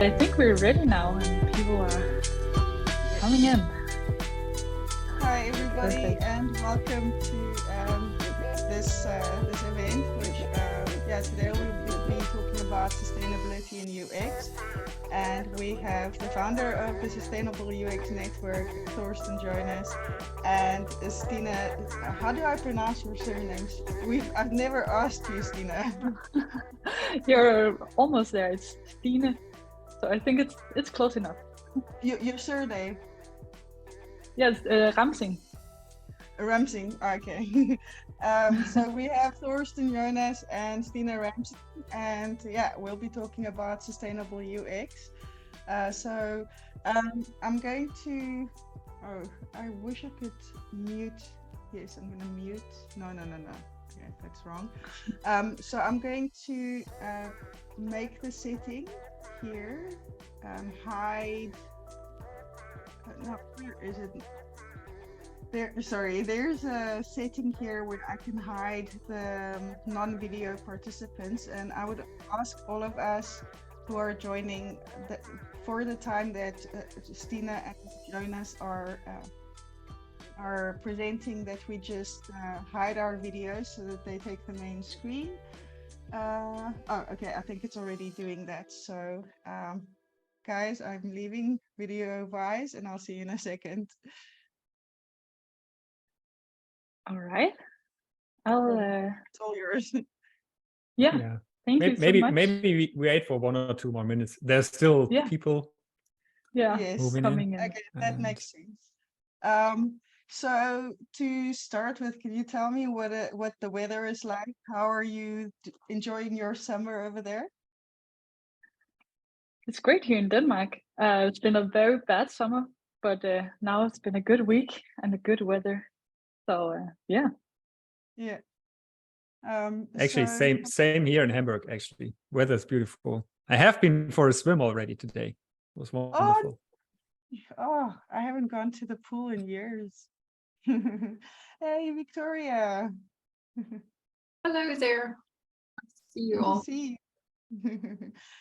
I think we're ready now and people are coming in. Hi everybody, Perfect. and welcome to this event. Which today we'll be talking about sustainability in UX, and we have the founder of the Sustainable UX Network, Thorsen Jonas, and Stine. How do I pronounce your surnames? I've never asked you, Stine. You're almost there. It's Stine, so I think it's close enough. Your surname? Yes, Ramsing. Ramsing, okay. So we have Thorsten Jonas and Stine Ramsing, and we'll be talking about sustainable UX. I'm going to. Oh, I wish I could mute. Yes, I'm going to mute. No. Yeah, that's wrong. So I'm going to make the setting here. Hide. No, where is it? There's a setting here where I can hide the non-video participants, and I would ask all of us who are joining for the time that Stine and Jonas are presenting, that we just hide our videos so that they take the main screen. Okay, I think it's already doing that. So guys, I'm leaving video wise, and I'll see you in a second. All right. It's all yours. Yeah. Thank you so much. Maybe we wait for 1 or 2 more minutes. There's still people. Yes, coming in. Okay, that makes sense. So to start with, can you tell me what the weather is like? How are you enjoying your summer over there? It's great here in Denmark. It's been a very bad summer, but now it's been a good week and a good weather. So yeah. Actually, same here in Hamburg. Actually, weather's beautiful. I have been for a swim already today. It was wonderful. Oh, I haven't gone to the pool in years. Hey, Victoria. Hello there. See you all.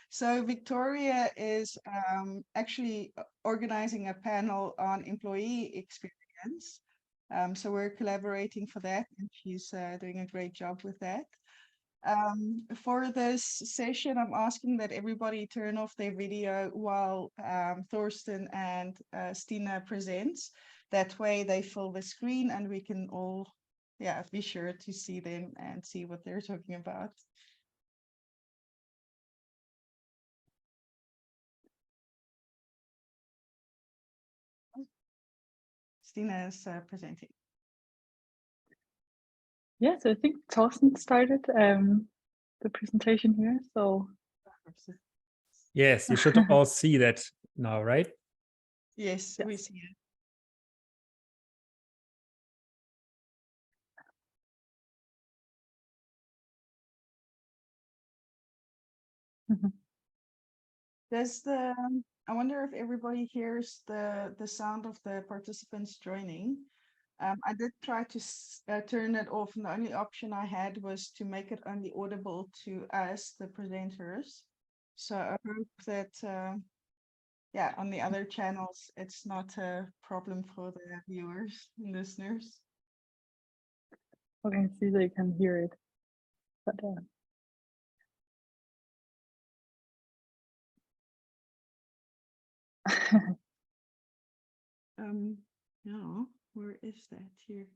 So Victoria is actually organizing a panel on employee experience. So we're collaborating for that, and she's doing a great job with that. For this session, I'm asking that everybody turn off their video while Thorsten and Stine presents. That way they fill the screen and we can all be sure to see them and see what they're talking about. Stine is presenting. Yes, I think Thorsten started the presentation here. So yes, you should all see that now, right? Yes, we see it. I wonder if everybody hears the sound of the participants joining. I did try to turn it off, and the only option I had was to make it only audible to us, the presenters. So I hope that, on the other channels, it's not a problem for the viewers and listeners. Okay, see that you can hear it. But no, where is that here?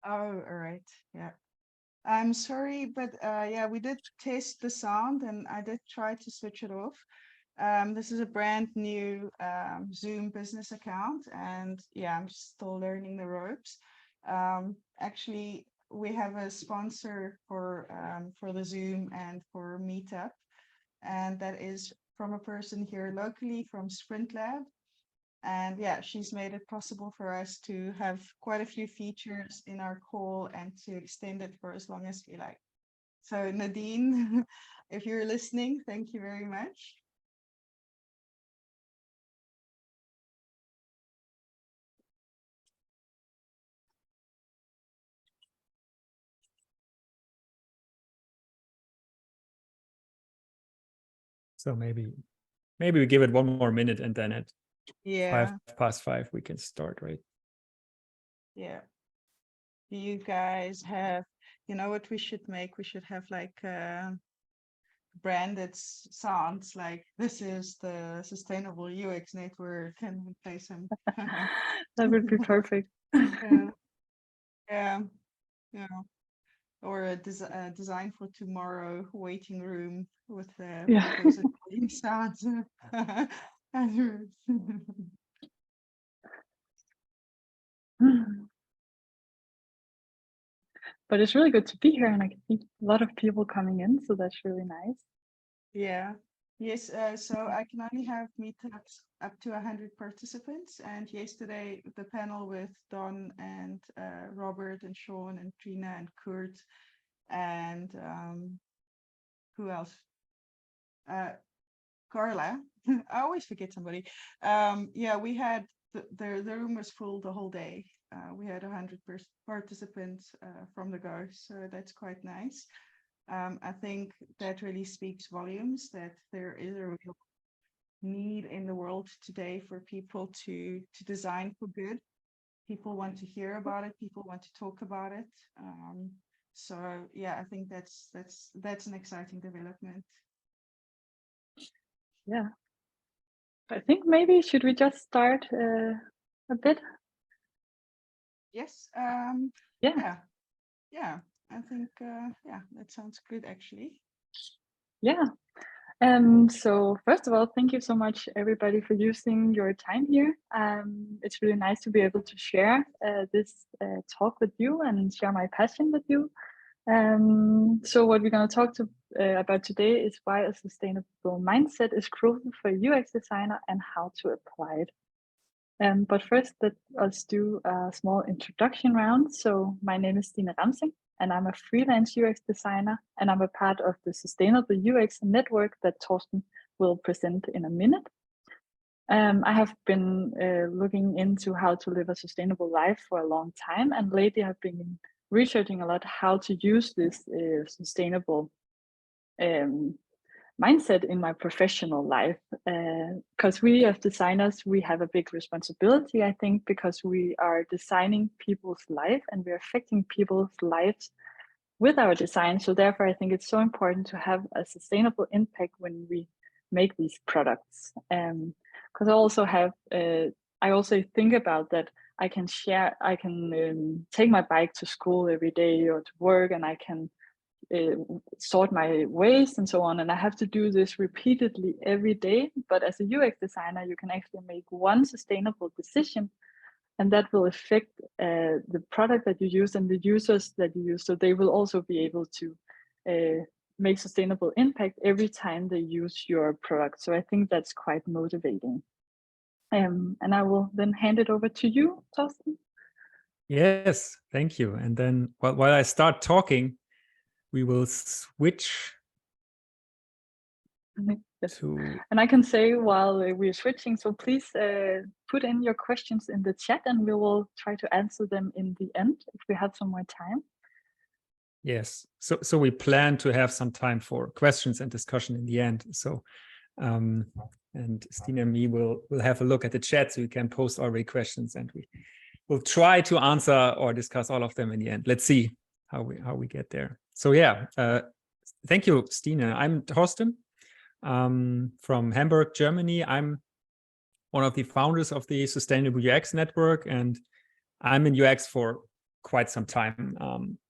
Oh, all right. Yeah. I'm sorry, but we did test the sound and I did try to switch it off. This is a brand new Zoom business account, and I'm still learning the ropes. Actually, we have a sponsor for the Zoom and for Meetup, and that is from a person here locally from Sprint Lab. And she's made it possible for us to have quite a few features in our call and to extend it for as long as we like. So Nadine, if you're listening, thank you very much. So maybe we give it 1 more minute, and then at Yeah. 5:05 we can start, right? Yeah. Do you guys have, you know what we should make? We should have like branded sounds like this is the Sustainable UX Network, and we play some. That would be perfect. Yeah. Yeah. Yeah. Or a design for tomorrow waiting room with Yeah. those annoying sounds. But it's really good to be here, and I can see a lot of people coming in, so that's really nice. Yeah. Yes. So I can only have meetups up to 100 participants. And yesterday, the panel with Don and Robert and Sean and Trina and Kurt and who else? Carla. I always forget somebody. Yeah, we had the room was full the whole day. We had 100 participants from the go, so that's quite nice. I think that really speaks volumes that there is a real need in the world today for people to design for good. People want to hear about it. People want to talk about it. So yeah, I think that's an exciting development. Yeah. I think maybe should we just start a bit? Yes. Yeah. Yeah. I think yeah, that sounds good actually. Yeah. So first of all, thank you so much everybody for using your time here. It's really nice to be able to share this talk with you and share my passion with you. So what we're going to talk about today is why a sustainable mindset is crucial for a UX designer and how to apply it. But first, let us do a small introduction round. So my name is Stine Ramsing, and I'm a freelance UX designer, and I'm a part of the Sustainable UX Network that Thorsen will present in a minute. I have been looking into how to live a sustainable life for a long time, and lately I've been researching a lot how to use this sustainable mindset in my professional life, because we as designers, we have a big responsibility, I think, because we are designing people's life and we're affecting people's lives with our design. So therefore, I think it's so important to have a sustainable impact when we make these products. Because I also think about that I can take my bike to school every day or to work, and I can sort my waste and so on, and I have to do this repeatedly every day. But as a UX designer, you can actually make one sustainable decision, and that will affect the product that you use and the users that you use. So they will also be able to make sustainable impact every time they use your product. So I think that's quite motivating. And I will then hand it over to you, Thorsten. Yes, thank you. And then while I start talking, we will switch to... And I can say while we're switching, so please put in your questions in the chat and we will try to answer them in the end if we have some more time. Yes, so we plan to have some time for questions and discussion in the end. So and Stine and me will have a look at the chat, so you can post already questions, and we will try to answer or discuss all of them in the end. Let's see how we get there. So yeah, thank you, Stine. I'm Thorsten from Hamburg, Germany. I'm one of the founders of the Sustainable UX Network, and I'm in UX for quite some time,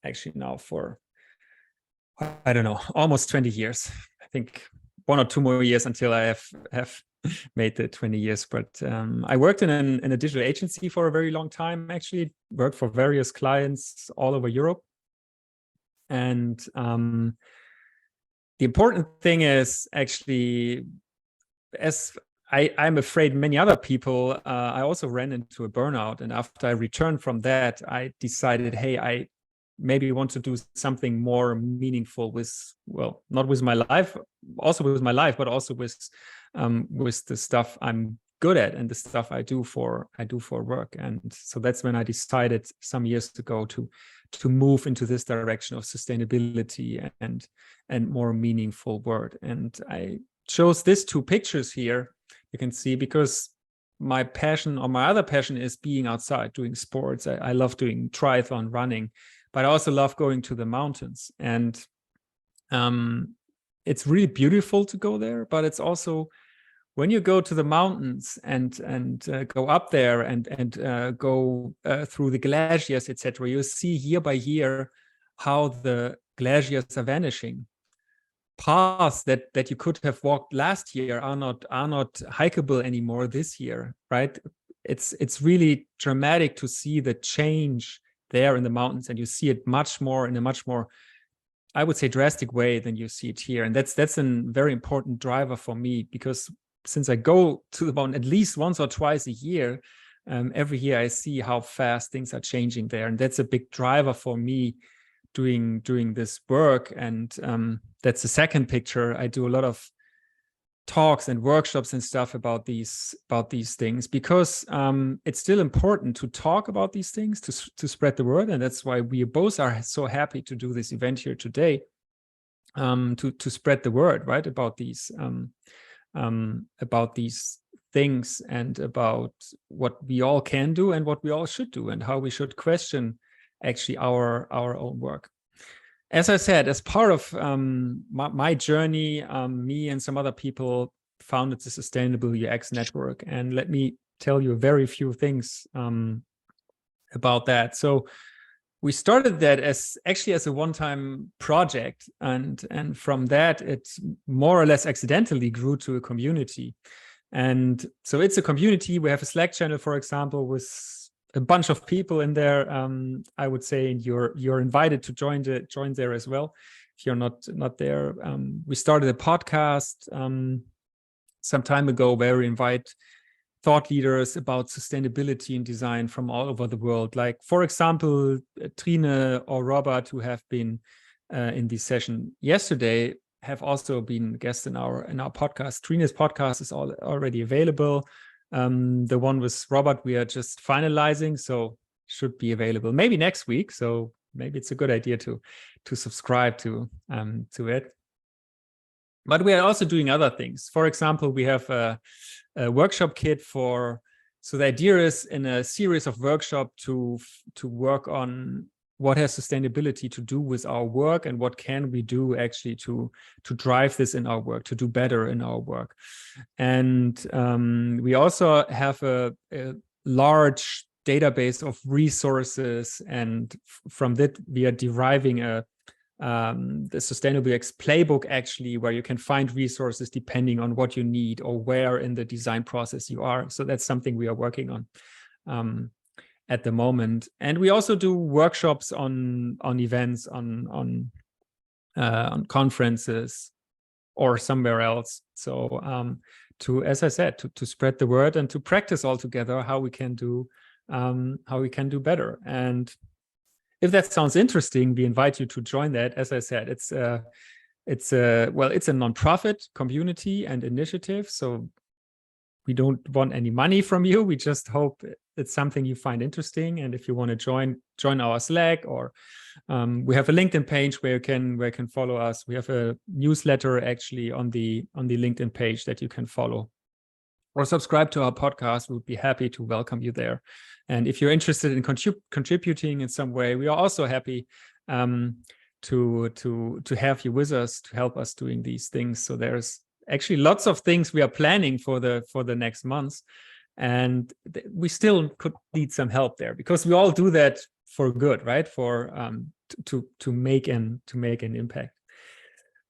actually now for, I don't know, almost 20 years. I think 1 or 2 more years until I have made the 20 years. But I worked in a digital agency for a very long time, actually worked for various clients all over Europe. And the important thing is actually, as I'm afraid many other people, I also ran into a burnout. And after I returned from that, I decided, hey, I maybe want to do something more meaningful with, well, not with my life, also with my life, but also with the stuff I'm good at and the stuff I do for work. And so that's when I decided some years ago to move into this direction of sustainability and more meaningful work. And I chose these two pictures here. You can see, because my passion, or my other passion, is being outside, doing sports. I love doing triathlon, running, but I also love going to the mountains. And it's really beautiful to go there, but it's also, when you go to the mountains and go up there and go through the glaciers, etc., you see year by year how the glaciers are vanishing. Paths that you could have walked last year are not hikeable anymore this year, right? It's really dramatic to see the change there in the mountains, and you see it in a much more, I would say, drastic way than you see it here. And that's a very important driver for me, because since I go to the mountain at least once or twice a year, every year I see how fast things are changing there, and that's a big driver for me doing this work. And that's the second picture. I do a lot of talks and workshops and stuff about these things, because it's still important to talk about these things, to spread the word. And that's why we both are so happy to do this event here today, to spread the word, right, about these things, and about what we all can do and what we all should do, and how we should question actually our own work. As I said, as part of my journey, me and some other people founded the Sustainable UX Network. And let me tell you a very few things about that. So we started that as a one-time project, and from that it more or less accidentally grew to a community. And so it's a community. We have a Slack channel, for example, with a bunch of people in there. I would say you're invited to join there as well if you're not there. We started a podcast some time ago where we invite thought leaders about sustainability and design from all over the world. Like, for example, Trine or Robert, who have been in this session yesterday, have also been guests in our podcast. Trine's podcast is already available. The one with Robert, we are just finalizing, so should be available maybe next week. So maybe it's a good idea to subscribe to it. But we are also doing other things. For example, we have a workshop kit so the idea is, in a series of workshops, to work on what has sustainability to do with our work, and what can we do actually to drive this in our work, to do better in our work. And we also have a large database of resources, and from that we are deriving the Sustainable UX playbook, actually, where you can find resources depending on what you need or where in the design process you are. So that's something we are working on at the moment. And we also do workshops on events, on conferences or somewhere else. So as I said, to spread the word and to practice all together how we can do better. And if that sounds interesting, we invite you to join that. As I said, it's a nonprofit community and initiative. So we don't want any money from you. We just hope it's something you find interesting. And if you want to join our Slack, or we have a LinkedIn page where you can follow us. We have a newsletter actually on the LinkedIn page that you can follow, or subscribe to our podcast. We'll be happy to welcome you there. And if you're interested in contributing in some way, we are also happy to have you with us, to help us doing these things. So there's actually lots of things we are planning for the next months, and we still could need some help there, because we all do that for good, right? For to make an impact.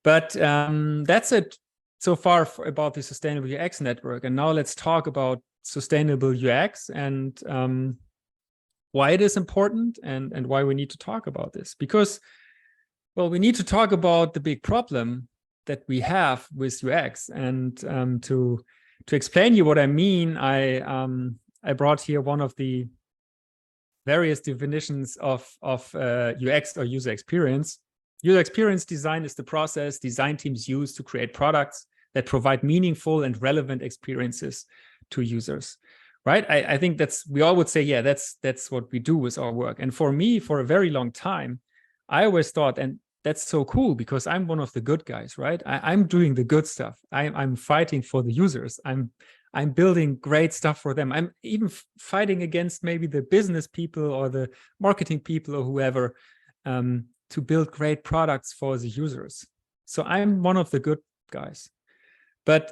But that's it so far about the Sustainable UX Network. And now let's talk about Sustainable UX and why it is important, and why we need to talk about this. Because, well, we need to talk about the big problem that we have with UX. And to explain you what I mean, I brought here one of the various definitions of UX, or user experience. User experience design is the process design teams use to create products that provide meaningful and relevant experiences to users, right? I think we all would say, yeah, that's what we do with our work. And for me, for a very long time, I always thought, and that's so cool because I'm one of the good guys, right? I'm doing the good stuff. I'm fighting for the users. I'm building great stuff for them. I'm even fighting against maybe the business people or the marketing people or whoever to build great products for the users. So I'm one of the good guys. But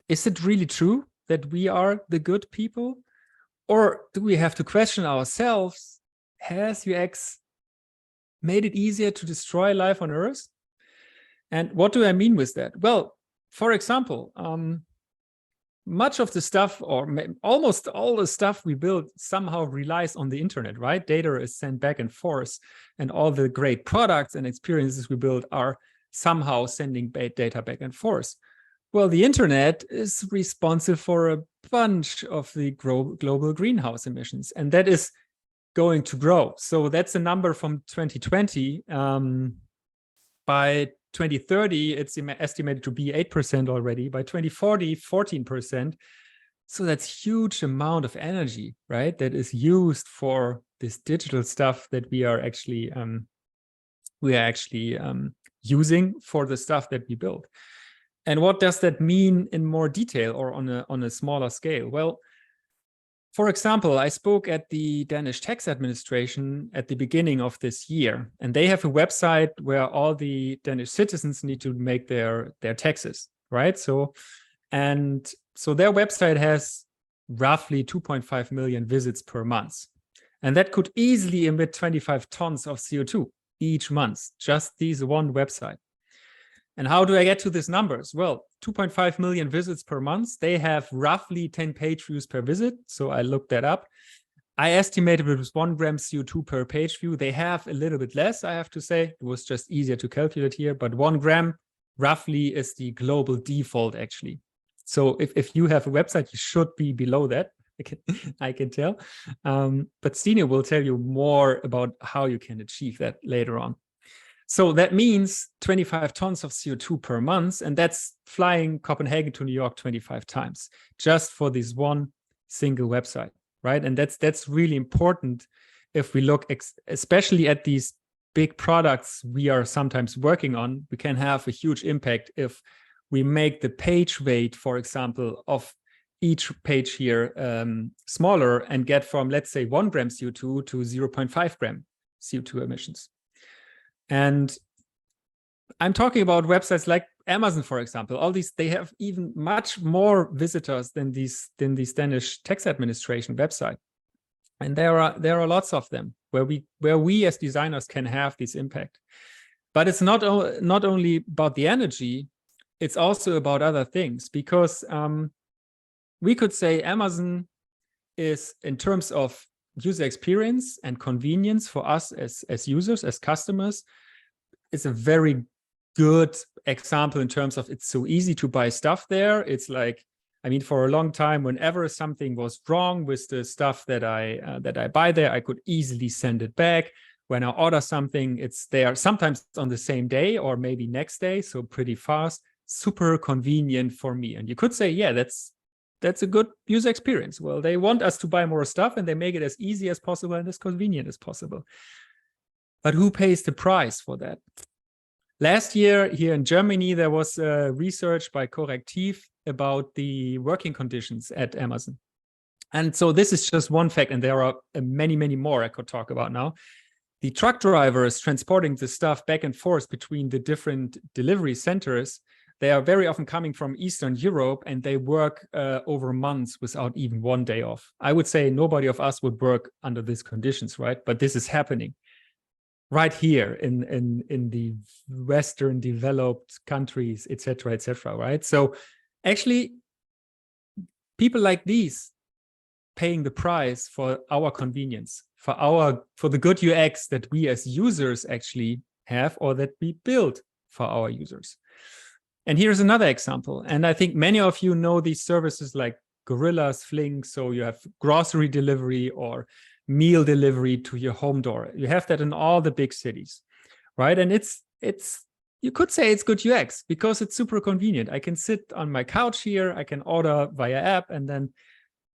is it really true that we are the good people? Or do we have to question ourselves? Has UX made it easier to destroy life on Earth? And what do I mean with that? Well, for example, much of the stuff, or almost all the stuff we build somehow relies on the internet, right? Data is sent back and forth, and all the great products and experiences we build are somehow sending data back and forth. Well, the internet is responsible for a bunch of the global greenhouse emissions, and that is going to grow. So that's a number from 2020. By 2030, it's estimated to be 8% already. By 2040, 14%. So that's huge amount of energy, right? That is used for this digital stuff that we are actually using for the stuff that we build. And what does that mean in more detail or on a smaller scale? Well, for example, I spoke at the Danish Tax Administration at the beginning of this year, and they have a website where all the Danish citizens need to make their taxes, right? So their website has roughly 2.5 million visits per month. And that could easily emit 25 tons of CO2 each month, just this one website. And how do I get to these numbers? Well, 2.5 million visits per month. They have roughly 10 page views per visit. So I looked that up. I estimated it was 1 gram CO2 per page view. They have a little bit less, I have to say. It was just easier to calculate here. But 1 gram roughly is the global default, actually. So if you have a website, you should be below that. I can tell. But Stine will tell you more about how you can achieve that later on. So that means 25 tons of CO2 per month, and that's flying Copenhagen to New York 25 times just for this one single website, right? And that's really important if we look especially at these big products we are sometimes working on. We can have a huge impact if we make the page weight, for example, of each page here smaller and get from, let's say, 1 gram CO2 to 0.5 gram CO2 emissions. And I'm talking about websites like Amazon, for example. All these, they have even much more visitors than these Danish tax administration website. And there are lots of them where we as designers can have this impact. But it's not only about the energy, it's also about other things, because we could say Amazon is, in terms of user experience and convenience for us as users, as customers, is a very good example in terms of it's so easy to buy stuff there. It's like, I mean, for a long time, whenever something was wrong with the stuff that I buy there, I could easily send it back. When I order something, it's there sometimes on the same day or maybe next day, so pretty fast, super convenient for me. And you could say, yeah, that's a good user experience. Well, they want us to buy more stuff and they make it as easy as possible and as convenient as possible. But who pays the price for that? Last year here in Germany, there was research by Correctiv about the working conditions at Amazon. And so this is just one fact, and there are many, many more I could talk about now. The truck drivers transporting the stuff back and forth between the different delivery centers, they are very often coming from Eastern Europe, and they work over months without even 1 day off. I would say nobody of us would work under these conditions, right? But this is happening right here in the Western developed countries, etc., right? So actually, people like these paying the price for our convenience, for the good UX that we as users actually have, or that we build for our users. And here's another example. And I think many of you know these services like Gorillas, Flink. So you have grocery delivery or meal delivery to your home door. You have that in all the big cities, right? And it's you could say it's good UX because it's super convenient. I can sit on my couch here, I can order via app, and then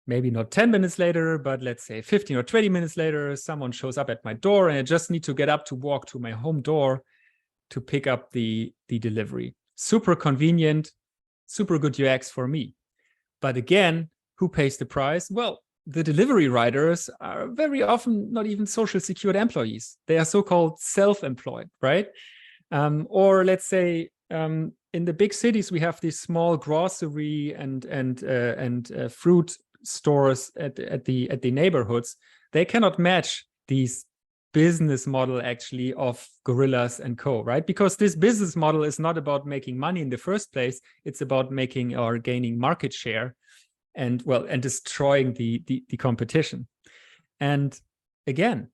maybe not 10 minutes later, but let's say 15 or 20 minutes later, someone shows up at my door and I just need to get up to walk to my home door. to pick up the delivery. Super convenient, super good UX for me. But again, who pays the price? Well, the delivery riders are very often not even social secured employees. They are so-called self-employed, right? Or let's say in the big cities, we have these small grocery and fruit stores at the neighborhoods. They cannot match these business model actually of gorillas and co, right? Because this business model is not about making money in the first place. It's about making or gaining market share and destroying the competition. And again,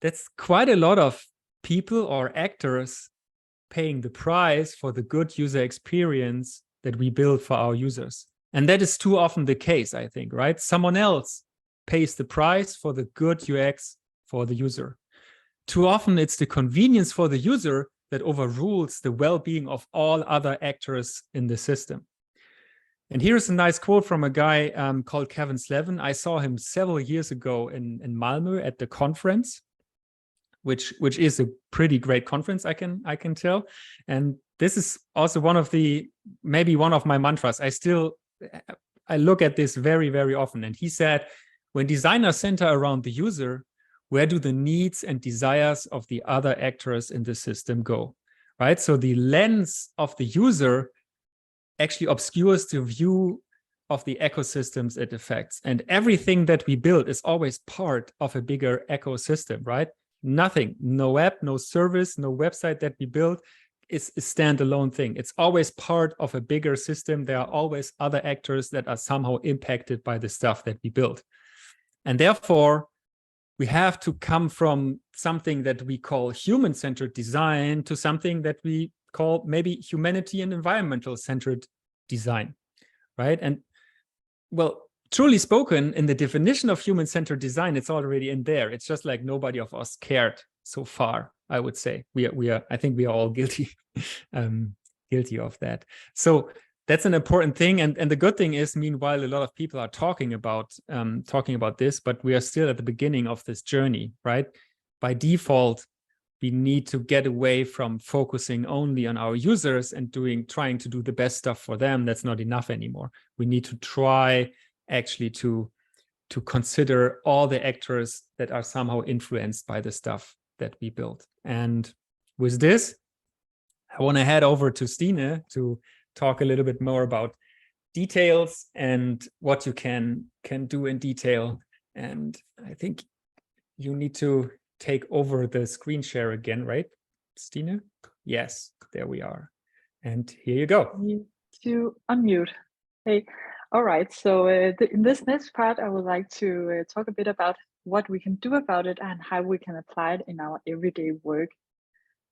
that's quite a lot of people or actors paying the price for the good user experience that we build for our users. And that is too often the case, I think, right? Someone else pays the price for the good UX for the user. Too often it's the convenience for the user that overrules the well-being of all other actors in the system. And here's a nice quote from a guy called Kevin Slevin. I saw him several years ago in Malmö at the conference, which is a pretty great conference, I can tell. And this is also maybe one of my mantras. I look at this very, very often. And he said, when designers center around the user, where do the needs and desires of the other actors in the system go, right? So the lens of the user actually obscures the view of the ecosystems it affects. And everything that we build is always part of a bigger ecosystem, right? Nothing, no app, no service, no website that we build is a standalone thing. It's always part of a bigger system. There are always other actors that are somehow impacted by the stuff that we build. And therefore, we have to come from something that we call human-centered design to something that we call maybe humanity and environmental-centered design, right? And well, truly spoken, in the definition of human-centered design, it's already in there. It's just like nobody of us cared so far, I would say. I think we are all guilty, guilty of that. So that's an important thing. And the good thing is, meanwhile, a lot of people are talking about this, but we are still at the beginning of this journey, right? By default, we need to get away from focusing only on our users and trying to do the best stuff for them. That's not enough anymore. We need to try actually to consider all the actors that are somehow influenced by the stuff that we build. And with this, I want to head over to Stine to talk a little bit more about details and what you can do in detail. And I think you need to take over the screen share again, right, Stine? Yes, there we are. And here you go. Need to unmute. Hey, all right. So in this next part, I would like to talk a bit about what we can do about it and how we can apply it in our everyday work.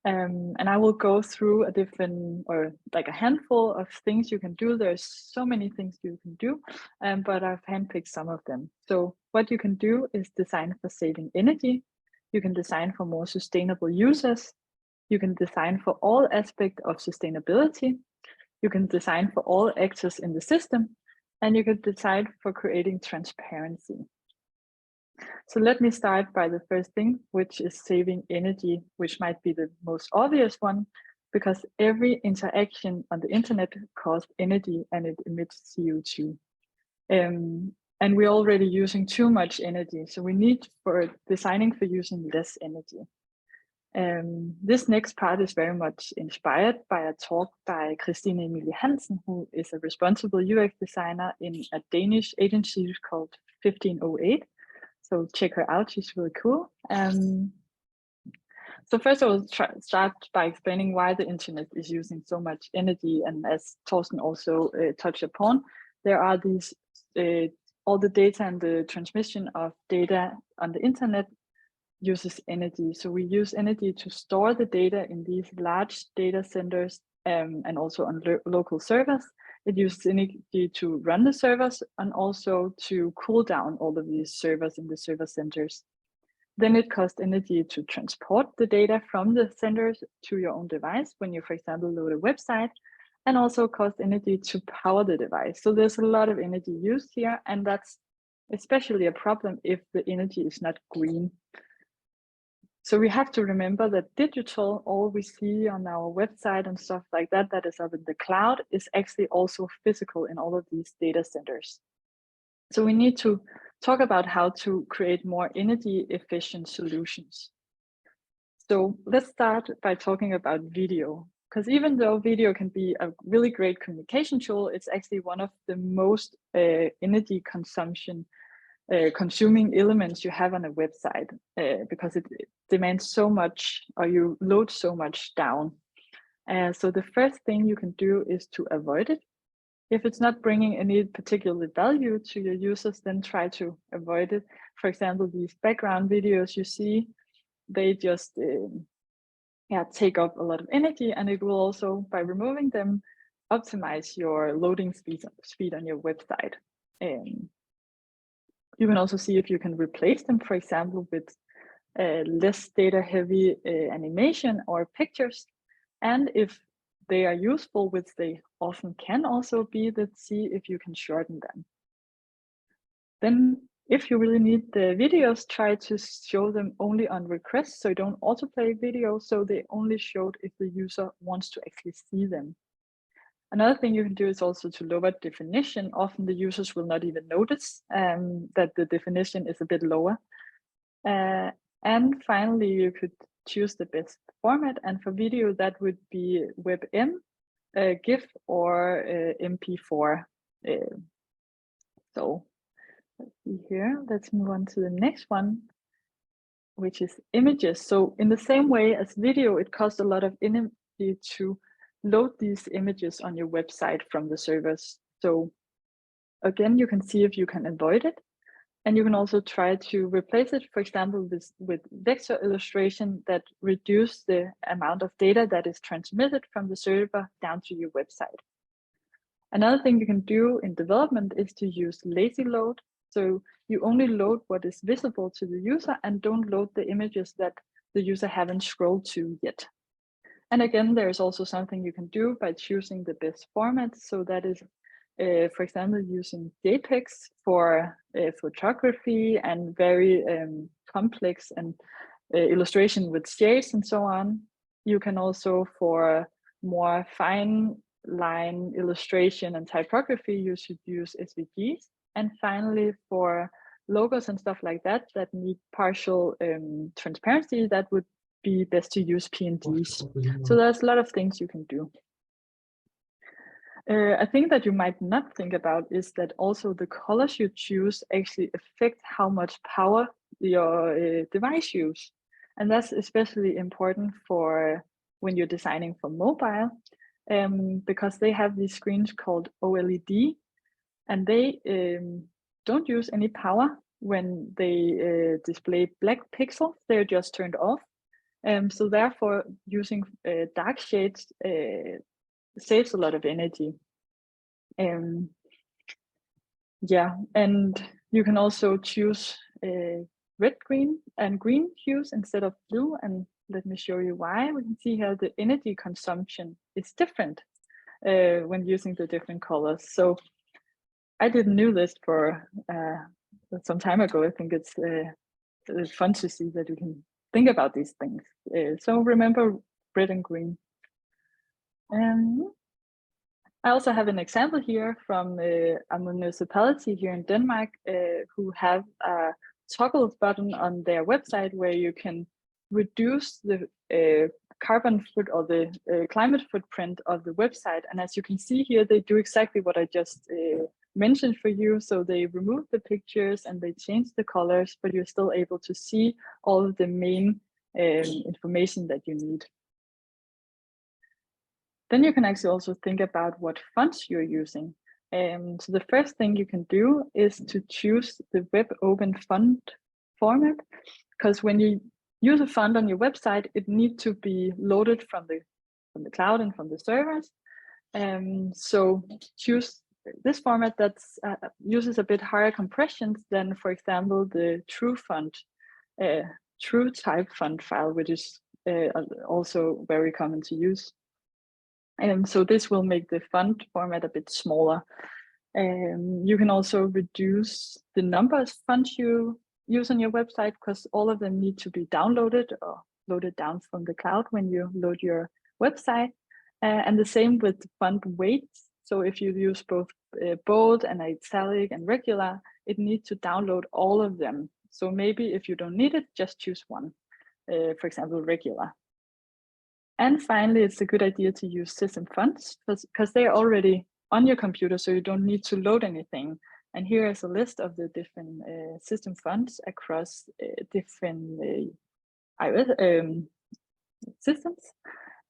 And I will go through a handful of things you can do. There's so many things you can do, but I've handpicked some of them. So what you can do is design for saving energy. You can design for more sustainable users. You can design for all aspects of sustainability. You can design for all actors in the system, and you can decide for creating transparency. So let me start by the first thing, which is saving energy, which might be the most obvious one, because every interaction on the internet costs energy and it emits CO2. And we're already using too much energy, so we need for designing for using less energy. This next part is very much inspired by a talk by Stine Ramsing, who is a responsible UX designer in a Danish agency called 1508. So check her out, she's really cool. So first I will start by explaining why the internet is using so much energy. And as Thorsen also touched upon, there are these, all the data and the transmission of data on the internet uses energy. So we use energy to store the data in these large data centers and also on local servers. It uses energy to run the servers and also to cool down all of these servers in the server centers. Then it costs energy to transport the data from the centers to your own device when you, for example, load a website, and also costs energy to power the device. So there's a lot of energy used here, and that's especially a problem if the energy is not green. So we have to remember that digital, all we see on our website and stuff like that, that is up in the cloud, is actually also physical in all of these data centers. So we need to talk about how to create more energy efficient solutions. So let's start by talking about video, because even though video can be a really great communication tool, it's actually one of the most energy consuming elements you have on a website, because it demands so much, or you load so much down. So the first thing you can do is to avoid it. If it's not bringing any particular value to your users, then try to avoid it. For example, these background videos you see, they just take up a lot of energy, and it will also, by removing them, optimize your loading speed on your website. You can also see if you can replace them, for example, with less data heavy animation or pictures. And if they are useful, which they often can also be, let's see if you can shorten them. Then if you really need the videos, try to show them only on request, so you don't autoplay videos, so they only showed if the user wants to actually see them. Another thing you can do is also to lower definition. Often the users will not even notice that the definition is a bit lower. And finally, you could choose the best format. And for video, that would be WebM, GIF, or MP4. So let's see here. Let's move on to the next one, which is images. So in the same way as video, it costs a lot of energy to load these images on your website from the servers. So again, you can see if you can avoid it. And you can also try to replace it, for example, with vector illustration that reduce the amount of data that is transmitted from the server down to your website. Another thing you can do in development is to use lazy load. So you only load what is visible to the user and don't load the images that the user haven't scrolled to yet. And again, there's also something you can do by choosing the best format. So that is, for example, using JPEGs for photography and very complex and illustration with shades and so on. You can also, for more fine line illustration and typography, you should use SVGs. And finally, for logos and stuff like that that need partial transparency, that would be best to use PNGs. So there's a lot of things you can do. A thing that you might not think about is that also the colors you choose actually affect how much power your device uses. And that's especially important for when you're designing for mobile, because they have these screens called OLED, and they don't use any power when they display black pixels. They're just turned off. So therefore, using dark shades saves a lot of energy. Yeah, and you can also choose red, green, and green hues instead of blue. And let me show you why. We can see here the energy consumption is different when using the different colors. So I didn't know this for some time ago. I think it's fun to see that you can think about these things. So remember red and green. I also have an example here from a municipality here in Denmark who have a toggle button on their website where you can reduce the carbon foot or the climate footprint of the website. And as you can see here, they do exactly what I just mentioned for you. So they remove the pictures and they change the colors, but you're still able to see all of the main information that you need. Then you can actually also think about what fonts you're using. So the first thing you can do is to choose the web open font format, because when you use a font on your website, it needs to be loaded from the cloud and from the servers. So choose this format that uses a bit higher compressions than, for example, the true font, true type font file, which is also very common to use. So this will make the font format a bit smaller. You can also reduce the number of fonts you use on your website, because all of them need to be downloaded or loaded down from the cloud when you load your website. And the same with font weights. So if you use both bold and italic and regular, it needs to download all of them. So maybe if you don't need it, just choose one, for example, regular. And finally, it's a good idea to use system fonts because they're already on your computer, so you don't need to load anything. And here is a list of the different system fonts across different iOS systems.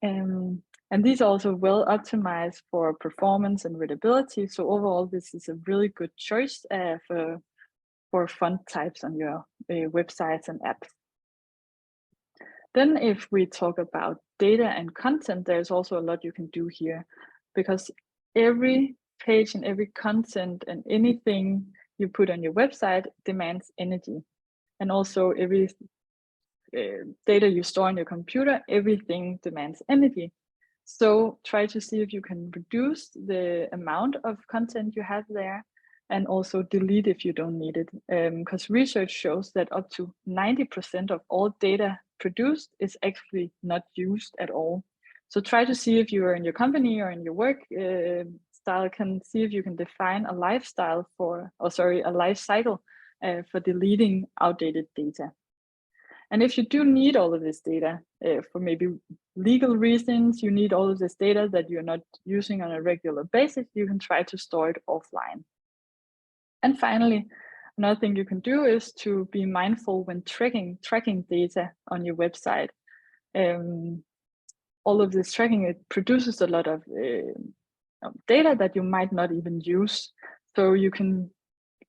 And these are also well optimized for performance and readability. So overall, this is a really good choice for font types on your websites and apps. Then if we talk about data and content, there's also a lot you can do here, because every page and every content and anything you put on your website demands energy. And also every data you store on your computer, everything demands energy. So try to see if you can reduce the amount of content you have there, and also delete if you don't need it. Because research shows that up to 90% of all data produced is actually not used at all. So try to see if you are in your company or in your work style, can see if you can define a lifestyle a life cycle for deleting outdated data. And if you do need all of this data for maybe legal reasons, you need all of this data that you're not using on a regular basis, you can try to store it offline. And finally, another thing you can do is to be mindful when tracking data on your website. All of this tracking, it produces a lot of data that you might not even use. So you can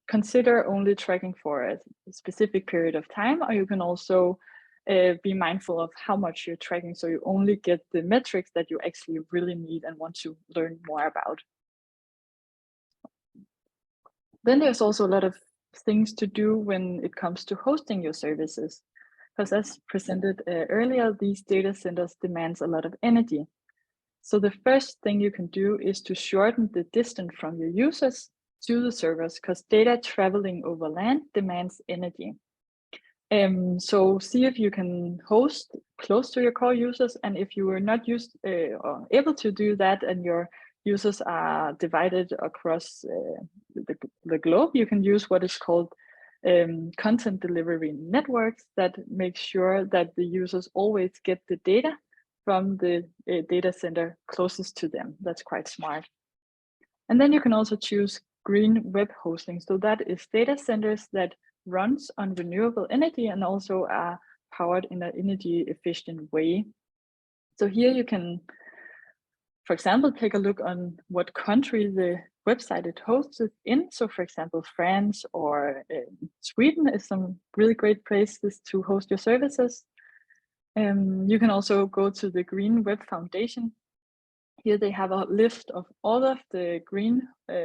consider only tracking for a specific period of time, or you can also be mindful of how much you're tracking, so you only get the metrics that you actually really need and want to learn more about. Then there's also a lot of things to do when it comes to hosting your services, because as presented earlier, these data centers demands a lot of energy. So the first thing you can do is to shorten the distance from your users to the servers, because data traveling over land demands energy. So see if you can host close to your core users, and if you are not used or able to do that and your users are divided across the globe, you can use what is called content delivery networks that make sure that the users always get the data from the data center closest to them. That's quite smart. And then you can also choose green web hosting. So that is data centers that runs on renewable energy and also are powered in an energy efficient way. So here you can, for example, take a look on what country the website is hosted in. So for example, France or Sweden is some really great places to host your services. You can also go to the Green Web Foundation. Here they have a list of all of the green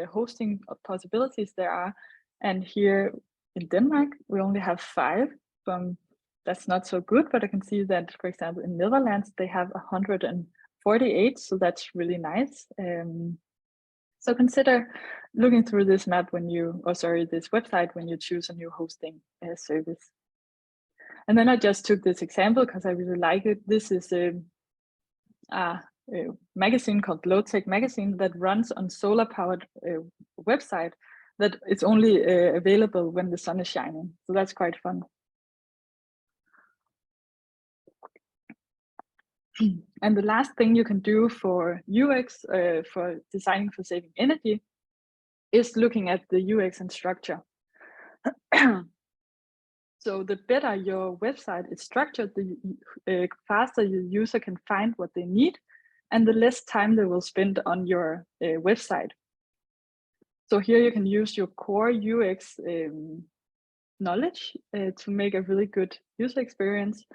hosting possibilities there are. And here in Denmark, we only have 5. That's not so good, but I can see that, for example, in Netherlands, they have 148. So that's really nice. So consider looking through this map this website when you choose a new hosting service. And then I just took this example because I really like it. This is a magazine called Low Tech Magazine that runs on solar powered website that is only available when the sun is shining. So that's quite fun. And the last thing you can do for UX, for designing for saving energy, is looking at the UX and structure. So the better your website is structured, the faster your user can find what they need, and the less time they will spend on your website. So here you can use your core UX knowledge to make a really good user experience.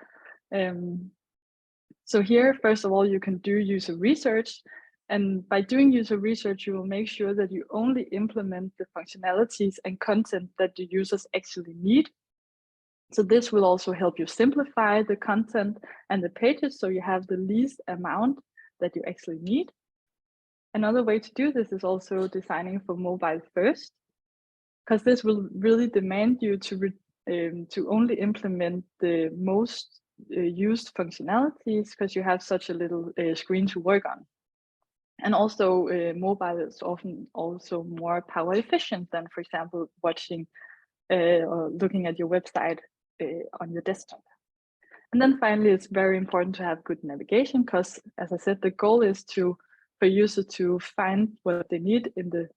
So here, first of all, you can do user research. And by doing user research, you will make sure that you only implement the functionalities and content that the users actually need. So this will also help you simplify the content and the pages so you have the least amount that you actually need. Another way to do this is also designing for mobile first, because this will really demand you to to only implement the most used functionalities because you have such a little screen to work on. And also mobile is often also more power efficient than, for example, watching or looking at your website on your desktop. And then finally, it's very important to have good navigation because, as I said, the goal is for users to find what they need in the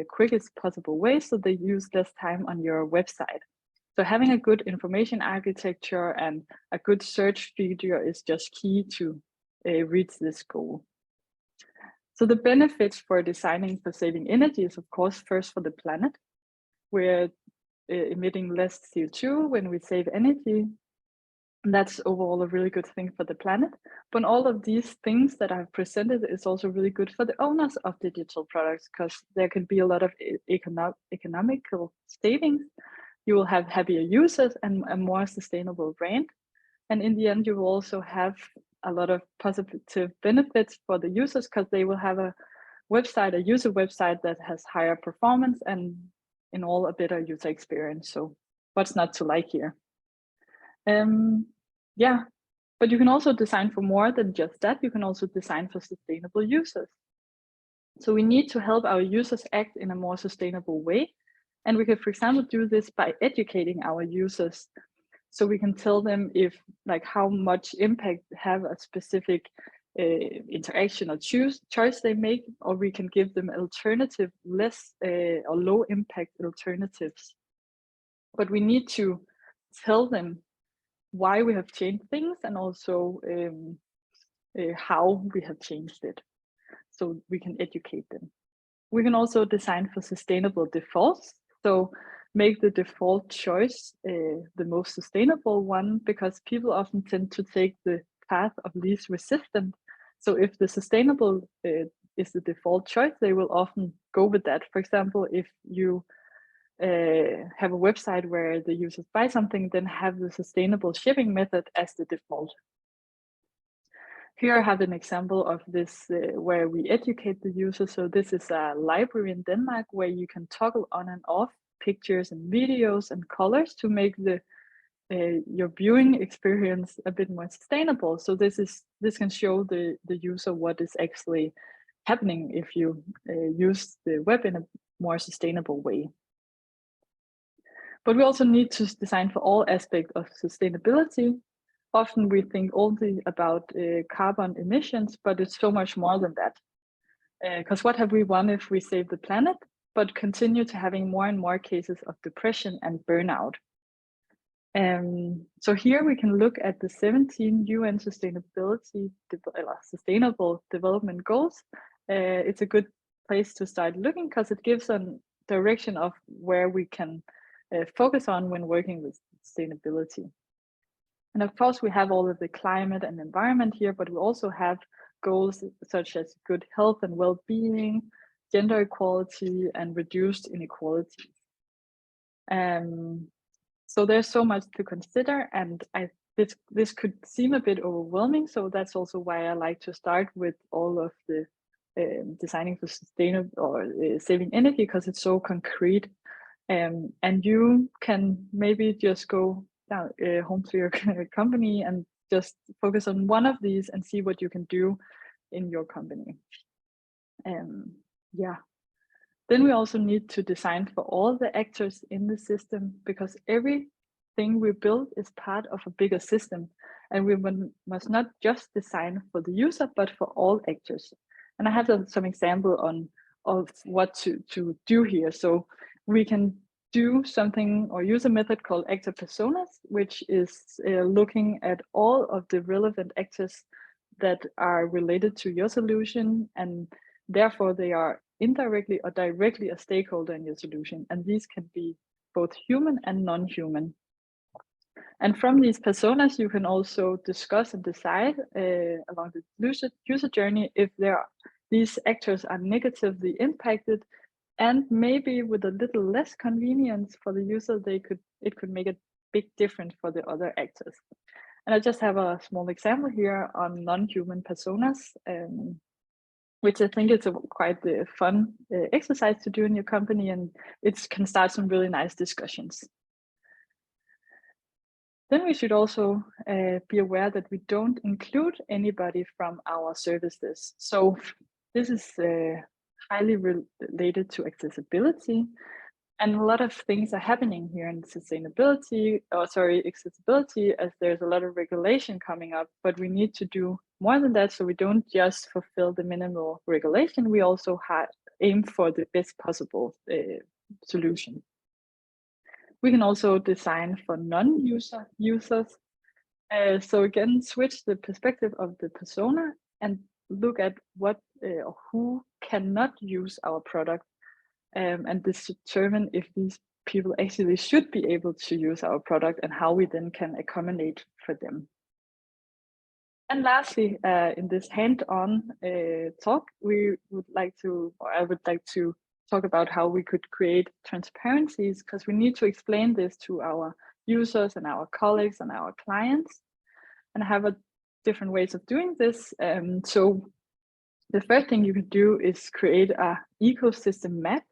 quickest possible way so they use less time on your website. So having a good information architecture and a good search feature is just key to reach this goal. So the benefits for designing for saving energy is, of course, first for the planet. We're emitting less CO2 when we save energy. And that's overall a really good thing for the planet. But all of these things that I've presented is also really good for the owners of digital products because there can be a lot of economical savings. You will have happier users and a more sustainable brand. And in the end, you will also have a lot of positive benefits for the users because they will have a user website that has higher performance and in all a better user experience. So what's not to like here? Yeah, but you can also design for more than just that. You can also design for sustainable users. So we need to help our users act in a more sustainable way. And we could, for example, do this by educating our users. So we can tell them how much impact have a specific interaction or choice they make, or we can give them alternative, less or low impact alternatives. But we need to tell them why we have changed things and also how we have changed it, so we can educate them. We can also design for sustainable defaults, so make the default choice the most sustainable one, because people often tend to take the path of least resistance. So if the sustainable is the default choice, they will often go with that. For example, if you have a website where the users buy something, then have the sustainable shipping method as the default. Here I have an example of this where we educate the user. So this is a library in Denmark where you can toggle on and off pictures and videos and colors to make your viewing experience a bit more sustainable. So this can show the user what is actually happening if you use the web in a more sustainable way. But we also need to design for all aspects of sustainability. Often we think only about carbon emissions, but it's so much more than that. Because what have we won if we save the planet, but continue to having more and more cases of depression and burnout? So here we can look at the 17 UN Sustainable Development Goals. It's a good place to start looking because it gives a direction of where we can focus on when working with sustainability. And of course, we have all of the climate and environment here, but we also have goals such as good health and well-being, gender equality, and reduced inequality. So there's so much to consider, and this could seem a bit overwhelming. So that's also why I like to start with all of the designing for sustainable or saving energy, because it's so concrete. And you can maybe just go down home to your company and just focus on one of these and see what you can do in your company. Yeah. Then we also need to design for all the actors in the system, because everything we build is part of a bigger system, and we must not just design for the user, but for all actors. And I have some example of what to do here. So we can do something or use a method called actor personas, which is looking at all of the relevant actors that are related to your solution, and therefore they are indirectly or directly a stakeholder in your solution. And these can be both human and non-human. And from these personas, you can also discuss and decide along the user journey if these actors are negatively impacted, and maybe with a little less convenience for the user, it could make a big difference for the other actors. And I just have a small example here on non-human personas, which I think it's quite a fun exercise to do in your company, and it can start some really nice discussions. Then we should also be aware that we don't include anybody from our services. So this is highly related to accessibility. And a lot of things are happening here in accessibility, as there's a lot of regulation coming up, but we need to do more than that. So we don't just fulfill the minimal regulation, we also aim for the best possible solution. We can also design for non-users. So again, switch the perspective of the persona and look at what or who cannot use our product, and determine if these people actually should be able to use our product and how we then can accommodate for them. And lastly, in this hand-on talk, I would like to talk about how we could create transparencies, because we need to explain this to our users and our colleagues and our clients, and have different ways of doing this. So the first thing you could do is create an ecosystem map.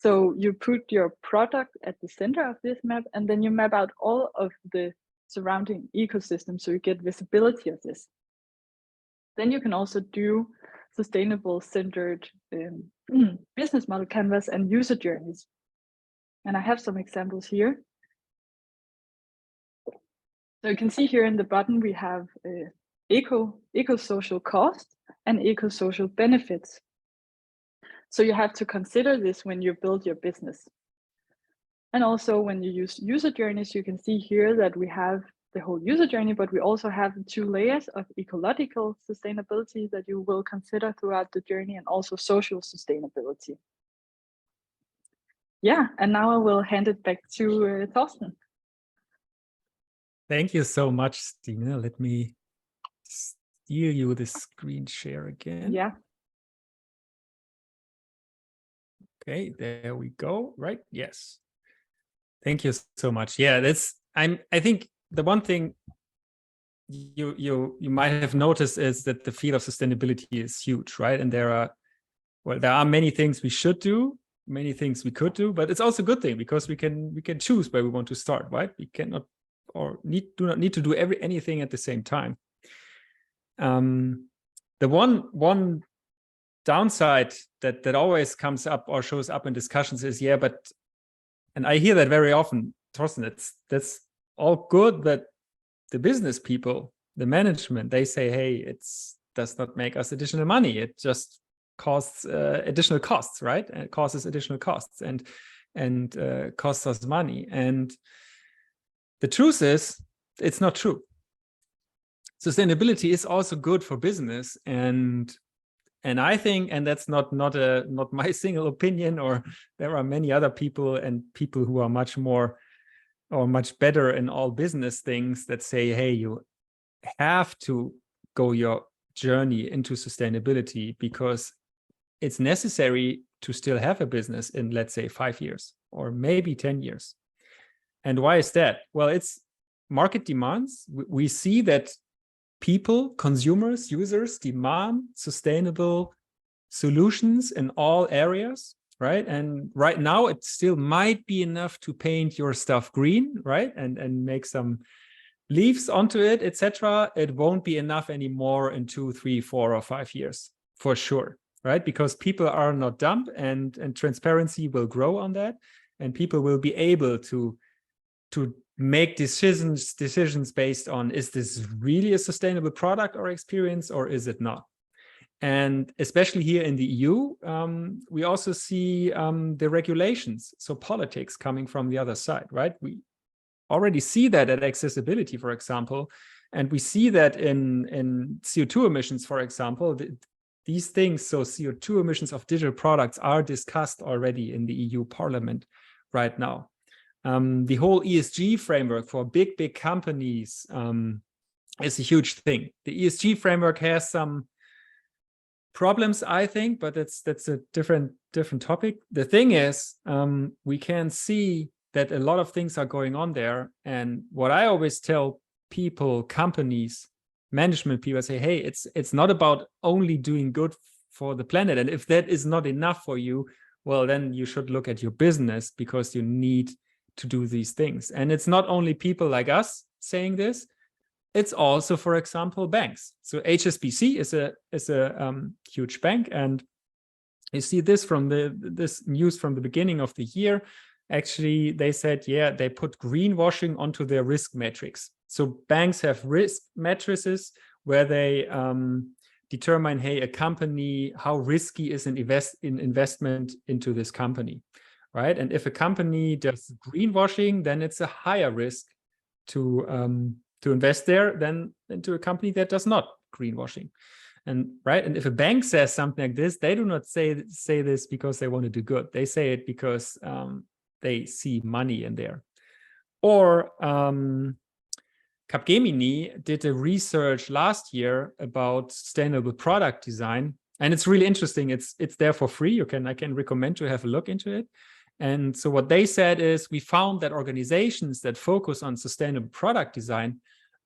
So you put your product at the center of this map, and then you map out all of the surrounding ecosystem so you get visibility of this. Then you can also do sustainable centered business model canvas and user journeys. And I have some examples here. So you can see here in the bottom, we have eco-social cost and eco-social benefits. So you have to consider this when you build your business. And also when you use user journeys, you can see here that we have the whole user journey, but we also have 2 layers of ecological sustainability that you will consider throughout the journey, and also social sustainability. Yeah, and now I will hand it back to Thorsten. Thank you so much, Stine. Let me steal you the screen share again. Yeah. Okay, there we go. Right? Yes. Thank you so much. Yeah, I think the one thing you might have noticed is that the field of sustainability is huge, right? And there are many things we should do, many things we could do, but it's also a good thing because we can choose where we want to start, right? We cannot do not need to do anything at the same time. The one downside that always comes up or shows up in discussions is, and I hear that very often, Thorsten, that's all good, but the business people, the management, they say, hey, it does not make us additional money. It just costs additional costs, right? And it causes additional costs and costs us money. And the truth is, it's not true. Sustainability is also good for business, and I think, and that's not my single opinion, or there are many other people who are much more or much better in all business things that say, hey, you have to go your journey into sustainability because it's necessary to still have a business in, let's say, 5 years or maybe 10 years. And why is that? Well, it's market demands. We see that people, consumers, users demand sustainable solutions in all areas, right? And right now it still might be enough to paint your stuff green, right? And make some leaves onto it, etc. It won't be enough anymore in 2, 3, 4, or 5 years, for sure, right? Because people are not dumb, and transparency will grow on that, and people will be able to make decisions based on, is this really a sustainable product or experience, or is it not? And especially here in the EU, we also see the regulations, so politics coming from the other side, right? We already see that at accessibility, for example, and we see that in CO2 emissions, for example. These things, so CO2 emissions of digital products, are discussed already in the EU Parliament right now. The whole ESG framework for big companies is a huge thing. The ESG framework has some problems, I think, but that's a different topic. The thing is, we can see that a lot of things are going on there. And what I always tell people, companies, management people, say, hey, it's not about only doing good for the planet. And if that is not enough for you, well, then you should look at your business, because you need to do these things. And it's not only people like us, saying this. It's also, for example, banks. So HSBC is a huge bank, and you see this from this news from the beginning of the year. Actually, they said, yeah, they put greenwashing onto their risk metrics. So banks have risk matrices where they determine, hey, a company, how risky is an investment into this company, right? And if a company does greenwashing, then it's a higher risk to invest there than into a company that does not greenwashing. And right, and if a bank says something like this, they do not say this because they want to do good. They say it because they see money in there. Or Capgemini did a research last year about sustainable product design, and it's really interesting. It's there for free. I can recommend to have a look into it. And so what they said is, we found that organizations that focus on sustainable product design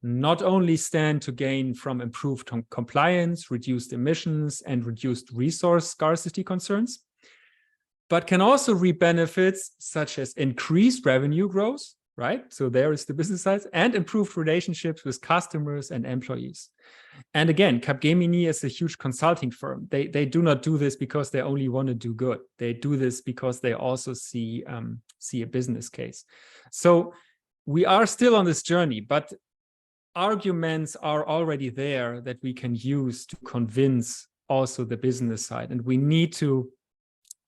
not only stand to gain from improved compliance, reduced emissions, and reduced resource scarcity concerns, but can also reap benefits such as increased revenue growth, right? So there is the business side, and improved relationships with customers and employees. And again, Capgemini is a huge consulting firm. They do not do this because they only want to do good. They do this because they also see a business case. So we are still on this journey, but arguments are already there that we can use to convince also the business side. And we need to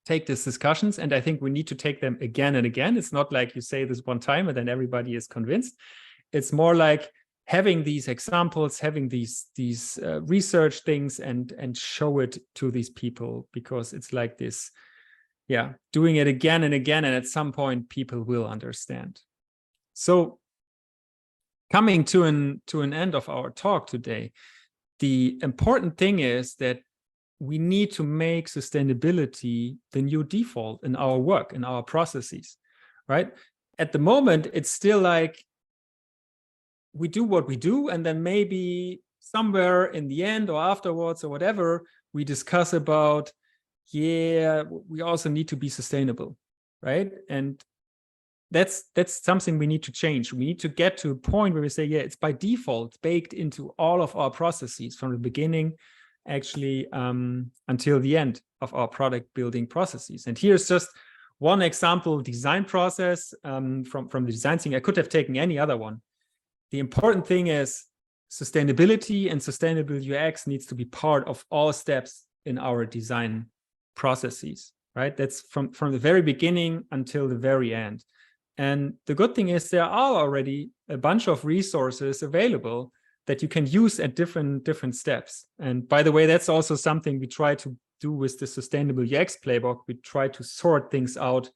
take these discussions, and I think we need to take them again and again. It's not like you say this one time and then everybody is convinced. It's more like having these examples, having these research things and show it to these people, because it's like this, yeah, doing it again and again, and at some point people will understand. So coming to an end of our talk today, the important thing is that we need to make sustainability the new default in our work, in our processes, right? At the moment, it's still like we do what we do, and then maybe somewhere in the end or afterwards or whatever, we discuss about, yeah, we also need to be sustainable, right? And that's something we need to change. We need to get to a point where we say, yeah, it's by default baked into all of our processes from the beginning, actually, until the end of our product building processes. And here's just one example design process from the design thing. I could have taken any other one. The important thing is sustainability and sustainable UX needs to be part of all steps in our design processes, right? That's from the very beginning until the very end. And the good thing is there are already a bunch of resources available that you can use at different steps. And by the way, that's also something we try to do with the Sustainable UX Playbook. We try to sort things out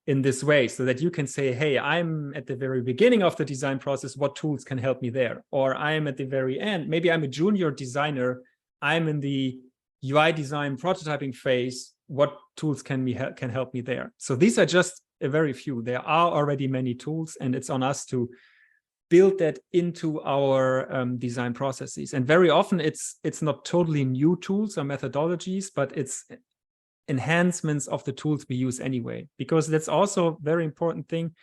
in this way so that you can say, hey, I'm at the very beginning of the design process, what tools can help me there? Or I'm at the very end, maybe I'm a junior designer, I'm in the UI design prototyping phase, what tools can help me there? So these are just a very few. There are already many tools, and it's on us to build that into our design processes. And very often it's not totally new tools or methodologies, but it's enhancements of the tools we use anyway, because that's also a very important thing.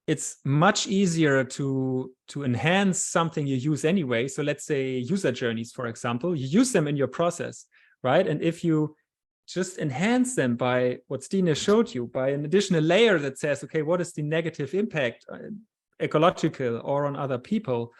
It's much easier to enhance something you use anyway. So let's say user journeys, for example, you use them in your process, right? And if you just enhance them by what Stine showed you, by an additional layer that says, okay, what is the negative impact, ecological or on other people?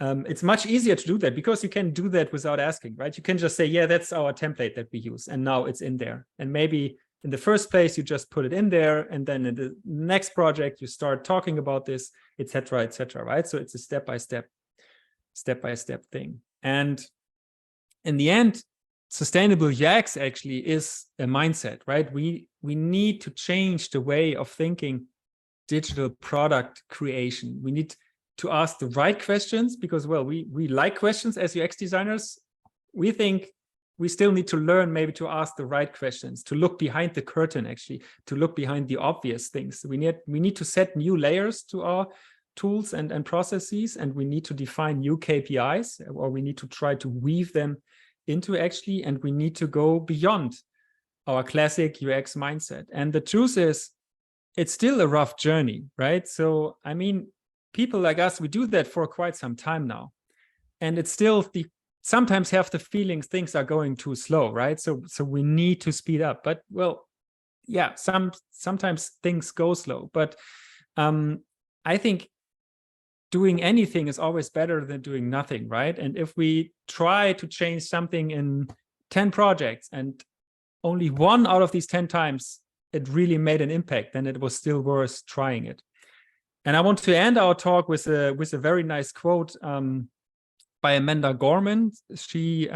It's much easier to do that because you can do that without asking, right? You can just say, yeah, that's our template that we use, and now it's in there. And maybe in the first place, you just put it in there, and then in the next project, you start talking about this, et cetera, right? So it's a step-by-step thing. And in the end, sustainable UX actually is a mindset, right? We need to change the way of thinking digital product creation. We need to ask the right questions because, well, we like questions as UX designers. We think we still need to learn maybe to ask the right questions, to look behind the curtain, actually, to look behind the obvious things. We need to set new layers to our tools and processes, and we need to define new KPIs, or we need to try to weave them into actually, and we need to go beyond our classic UX mindset. And the truth is, it's still a rough journey, right? So, I mean, people like us, we do that for quite some time now. And it's still sometimes have the feelings things are going too slow, right? So we need to speed up. But well, yeah, sometimes things go slow. But I think doing anything is always better than doing nothing, right? And if we try to change something in 10 projects and only one out of these 10 times it really made an impact, then it was still worth trying it. And I want to end our talk with a very nice quote by Amanda Gorman. She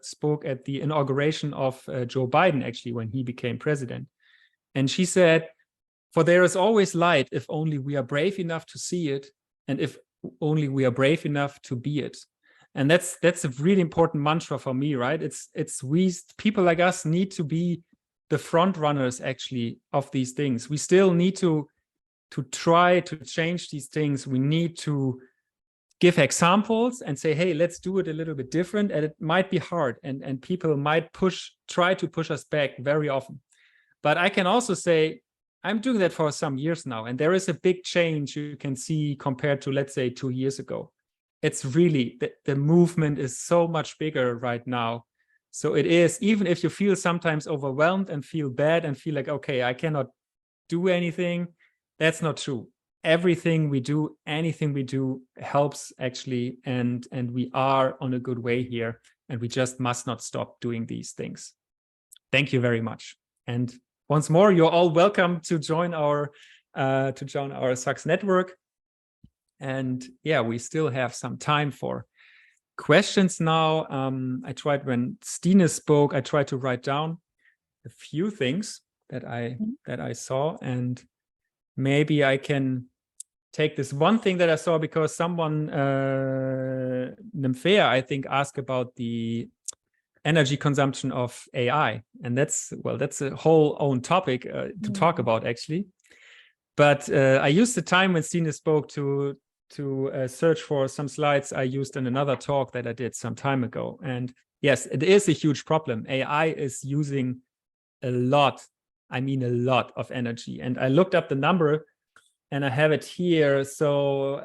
spoke at the inauguration of Joe Biden, actually, when he became president. And she said, "For there is always light if only we are brave enough to see it, and if only we are brave enough to be it." And that's a really important mantra for me, right? It's we people like us need to be the front runners actually of these things. We still need to try to change these things. We need to give examples and say, hey, let's do it a little bit different. And it might be hard, and people might try to push us back very often. But I can also say, I'm doing that for some years now, and there is a big change you can see compared to, let's say, 2 years ago. It's really, the movement is so much bigger right now. So it is, even if you feel sometimes overwhelmed and feel bad and feel like, okay, I cannot do anything, that's not true. Everything we do, anything we do helps actually, and we are on a good way here, and we just must not stop doing these things. Thank you very much. And once more, you're all welcome to join our SUX network. And yeah, we still have some time for questions now. I tried, when Stine spoke, I tried to write down a few things that I saw, and maybe I can take this one thing that I saw, because someone, Nymphea, I think, asked about the energy consumption of AI. And that's a whole own topic to talk about, actually. But I used the time when Stine spoke to search for some slides I used in another talk that I did some time ago. And yes, it is a huge problem. AI is using a lot, I mean a lot of energy. And I looked up the number, and I have it here. So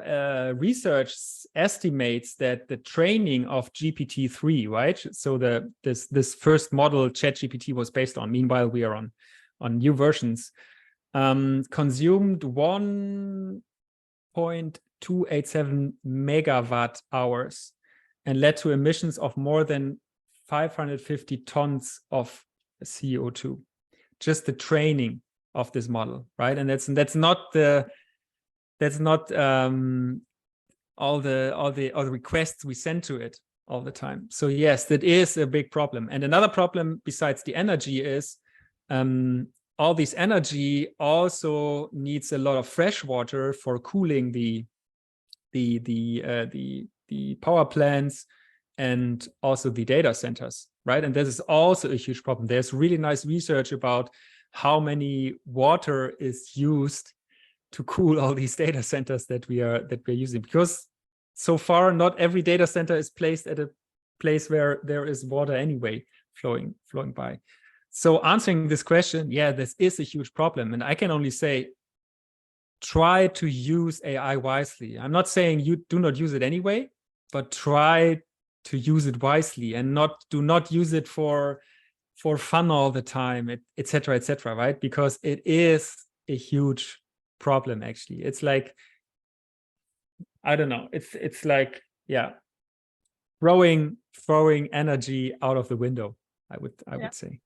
research estimates that the training of GPT-3, right? So this first model ChatGPT was based on, meanwhile we are on new versions, consumed 1.287 megawatt hours and led to emissions of more than 550 tons of CO2. Just the training of this model, right? And that's not all the requests we send to it all the time. So yes, that is a big problem. And another problem besides the energy is all this energy also needs a lot of fresh water for cooling the power plants and also the data centers, right? And this is also a huge problem. There's really nice research about how many water is used to cool all these data centers that we're using, because so far not every data center is placed at a place where there is water anyway flowing by. So answering this question, yeah, this is a huge problem, and I can only say try to use AI wisely. I'm not saying you do not use it anyway, but try to use it wisely, and do not use it for fun all the time, etc., right? Because it is a huge problem, actually. It's like, I don't know, it's like, yeah, throwing energy out of the window, I would say.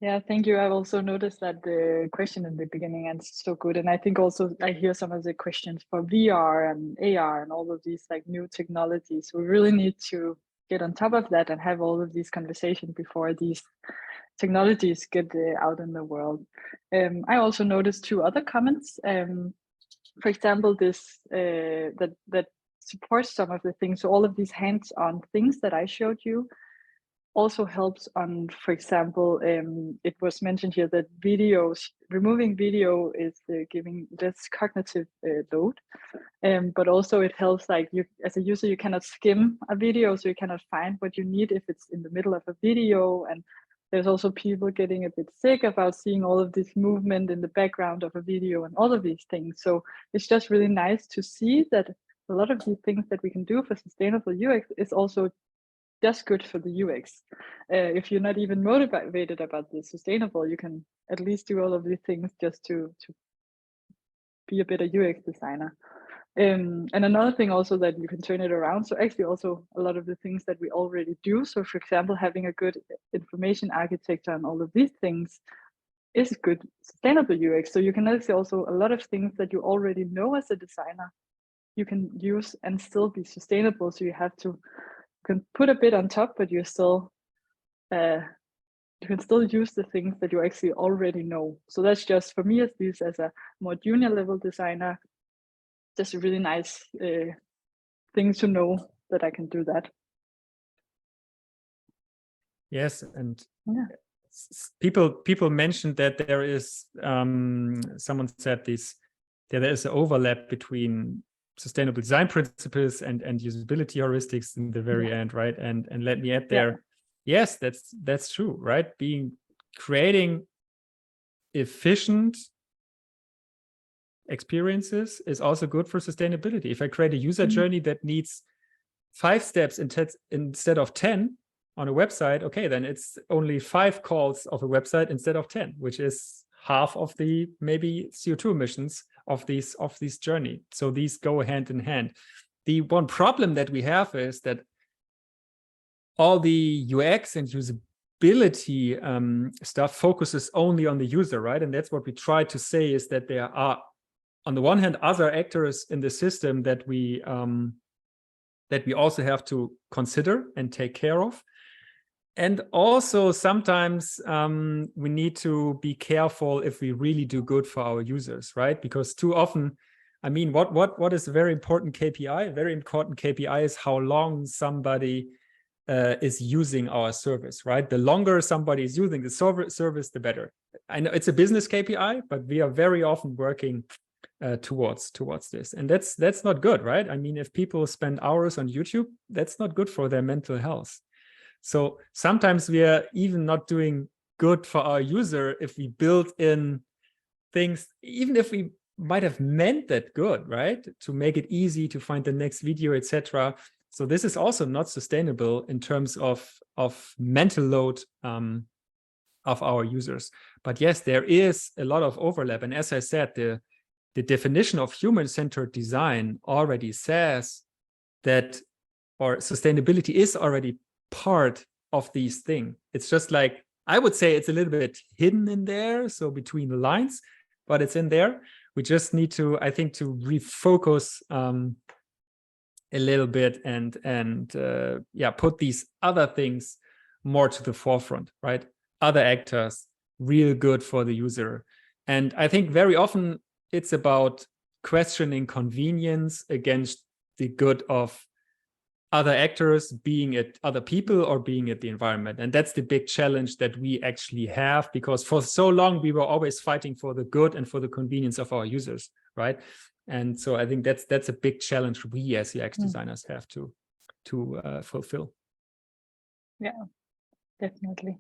Yeah, thank you. I've also noticed that the question in the beginning answered so good. And I think also I hear some of the questions for VR and AR and all of these like new technologies. We really need to get on top of that and have all of these conversations before these technologies get out in the world. I also noticed 2 other comments. For example, this that supports some of the things. So all of these hands-on things that I showed you also helps on, for example, it was mentioned here that removing video is giving less cognitive load, but also it helps, like, you as a user, you cannot skim a video, so you cannot find what you need if it's in the middle of a video, and there's also people getting a bit sick about seeing all of this movement in the background of a video and all of these things. So it's just really nice to see that a lot of the things that we can do for sustainable UX is also just good for the UX. If you're not even motivated about the sustainable, you can at least do all of these things just to be a better UX designer. And another thing also that you can turn it around. So actually also a lot of the things that we already do. So for example, having a good information architecture and all of these things is good sustainable UX. So you can actually also a lot of things that you already know as a designer, you can use and still be sustainable. So you can put a bit on top, but you're still you can still use the things that you actually already know. So that's just for me, at least as a more junior level designer, just a really nice thing to know that I can do that. Yes, and yeah. People mentioned that there is someone said there is an overlap between sustainable design principles and usability heuristics in the very end, right? And let me add there, yes, that's true, right? Creating efficient experiences is also good for sustainability. If I create a user journey that needs 5 steps instead of 10 on a website, okay, then it's only 5 calls of a website instead of 10, which is half of the maybe CO2 emissions of this journey. So these go hand in hand. The one problem that we have is that all the UX and usability stuff focuses only on the user, right? And that's what we try to say, is that there are, on the one hand, other actors in the system that we also have to consider and take care of. And also sometimes we need to be careful if we really do good for our users, right? Because too often, I mean, what is a very important KPI? A very important KPI is how long somebody is using our service, right? The longer somebody is using the service, the better. I know it's a business KPI, but we are very often working towards this, and that's not good, right? I mean, if people spend hours on YouTube, that's not good for their mental health. So sometimes we are even not doing good for our user if we build in things, even if we might have meant that good, right? To make it easy to find the next video, etc. So this is also not sustainable in terms of mental load of our users. But yes, there is a lot of overlap. And as I said, the definition of human-centered design already says that, or sustainability is already part of these things. It's just like, I would say it's a little bit hidden in there, so between the lines, but it's in there. We just need to, I think, to refocus a little bit and put these other things more to the forefront, right? Other actors, real good for the user. And I think very often it's about questioning convenience against the good of other actors, being it other people or being it the environment. And that's the big challenge that we actually have, because for so long we were always fighting for the good and for the convenience of our users, right? And so I think that's a big challenge we as UX designers have to fulfill. Yeah, definitely.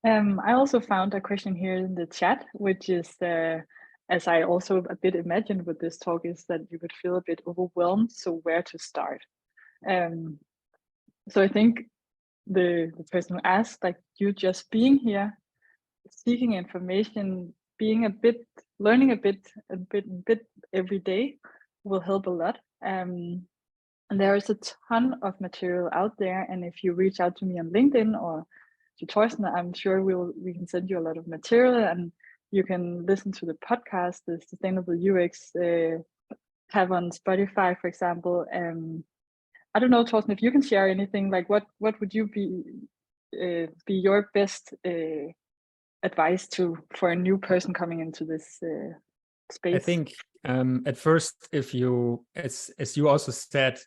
I also found a question here in the chat, which is, as I also a bit imagined with this talk, is that you would feel a bit overwhelmed. So where to start? So I think the person who asked, like, you just being here, seeking information, learning a bit every day will help a lot. And there is a ton of material out there. And if you reach out to me on LinkedIn or to Thorsen, I'm sure we can send you a lot of material, and you can listen to the podcast, the Sustainable UX have on Spotify, for example. I don't know, Thorsen, if you can share anything, like what would you be your best advice for a new person coming into this space? I think at first, if you, as you also said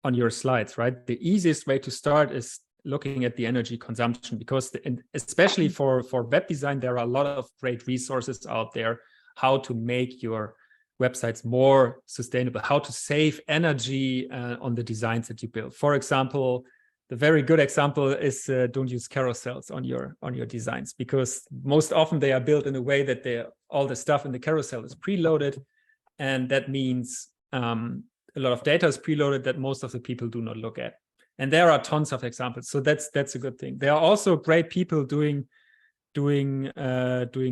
on your slides, right, the easiest way to start is looking at the energy consumption, because especially for web design, there are a lot of great resources out there, how to make your websites more sustainable, how to save energy on the designs that you build. For example, the very good example is don't use carousels on your designs, because most often they are built in a way that all the stuff in the carousel is preloaded, and that means a lot of data is preloaded that most of the people do not look at. And there are tons of examples, so that's a good thing. There are also great people doing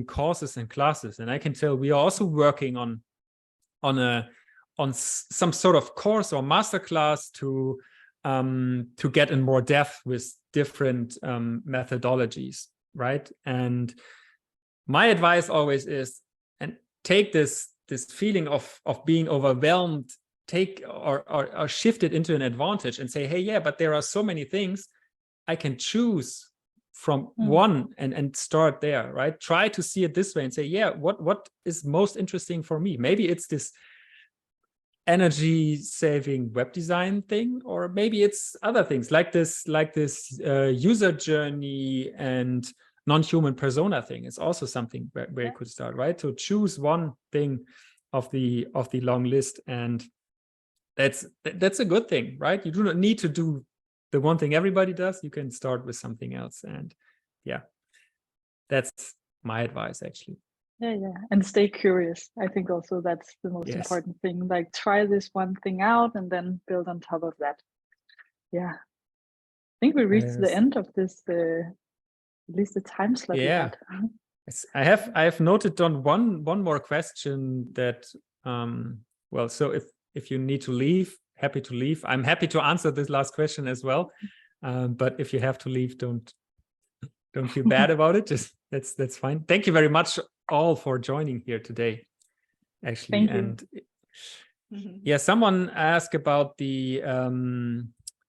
courses and classes, and I can tell we are also working on some sort of course or masterclass to get in more depth with different methodologies, right? And my advice always is, and take this feeling of being overwhelmed, take or shift it into an advantage and say, hey, yeah, but there are so many things I can choose from one and start there, right? Try to see it this way and say, yeah, what is most interesting for me? Maybe it's this energy saving web design thing, or maybe it's other things like this user journey and non-human persona thing. It's also something where you could start, right? To choose one thing of the long list, and that's a good thing, right? You do not need to do the one thing everybody does. You can start with something else, and yeah, that's my advice actually. Yeah, and stay curious. I think also that's the most important thing. Like, try this one thing out and then build on top of that. Yeah, I think we reached the end of this, at least the time slot we had. I have noted down one more question that well, so if you need to leave, happy to leave. I'm happy to answer this last question as well. But if you have to leave, don't feel bad about it. Just that's fine. Thank you very much all for joining here today, actually. Thank you. Yeah, someone asked about the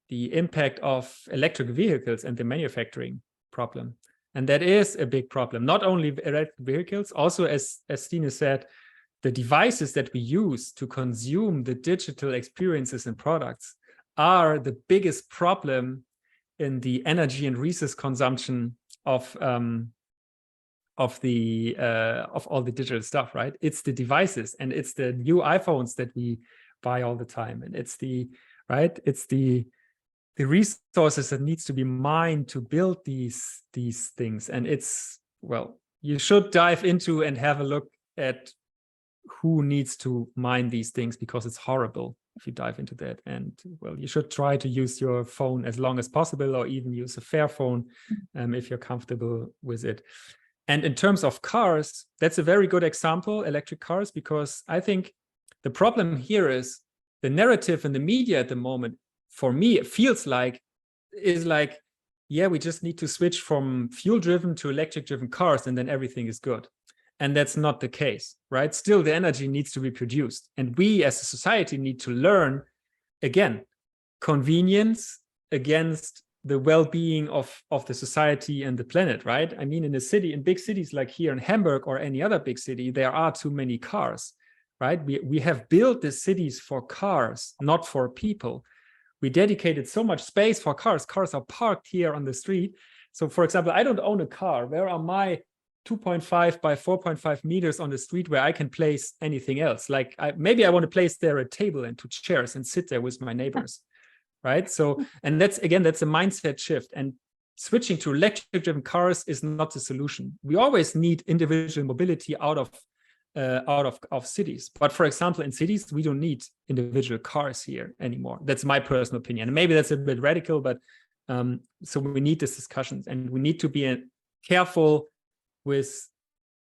impact of electric vehicles and the manufacturing problem. And that is a big problem. Not only electric vehicles, also as Stine said, the devices that we use to consume the digital experiences and products are the biggest problem in the energy and resource consumption of all the digital stuff, right? It's the devices, and it's the new iPhones that we buy all the time, and it's the resources that needs to be mined to build these things. And it's, well, you should dive into and have a look at who needs to mine these things, because it's horrible if you dive into that. And well, you should try to use your phone as long as possible, or even use a Fairphone if you're comfortable with it. And in terms of cars, that's a very good example, electric cars, because I think the problem here is the narrative in the media at the moment, for me, it feels like, yeah, we just need to switch from fuel-driven to electric-driven cars and then everything is good. And that's not the case, right? Still, the energy needs to be produced. And we as a society need to learn, again, convenience against the well-being of the society and the planet, right? I mean, in a city, in big cities like here in Hamburg or any other big city, there are too many cars, right? We have built the cities for cars, not for people. We dedicated so much space for cars. Cars are parked here on the street. So for example, I don't own a car. Where are my 2.5 by 4.5 meters on the street where I can place anything else? Like maybe I want to place there a table and 2 chairs and sit there with my neighbors, right? So, and that's a mindset shift. And switching to electric-driven cars is not the solution. We always need individual mobility out of cities. But for example, in cities, we don't need individual cars here anymore. That's my personal opinion. And maybe that's a bit radical, but so we need this discussion, and we need to be careful with